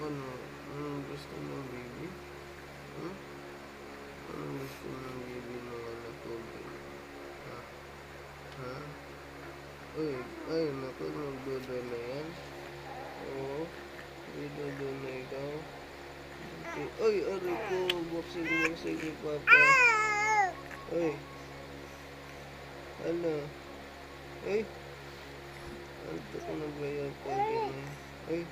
Ano? Anong gusto mo, baby? Hmm? Anong gusto mo, baby, ng anak ko, baby? Ha? Ha? Uy, ay, naku, magdodo na yan. Oo. Magdodo na ikaw. Okay. Uy, aray ko. Boxing ni Papa. Uy. Ano? Uy. Anto ko na ba yan pag yan? Uy.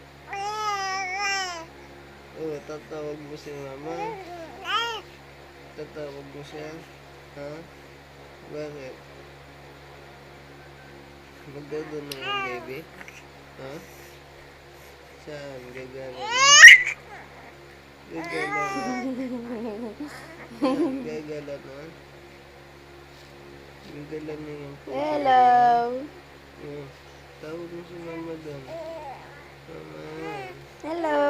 Oh, tatawag mo si Mama? Tatawag mo siya? Ha? Bakit? Magdodo na yan, baby? Ha? Saan? Gagana na? Gagala na? Saan? Gagala na? Gagala na yung puso. Hello. Oh, tawag mo si Mama doon. Mama. Hello.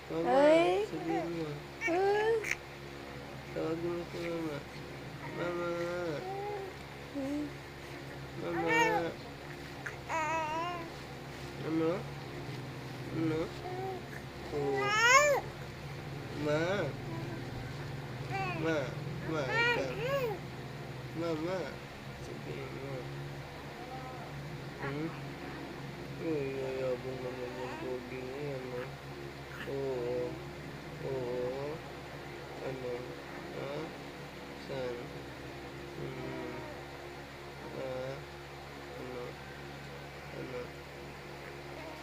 Mama, Ay. sabihin mo. Tawag mo si Mama. Mama. Mama. Ano? Ano?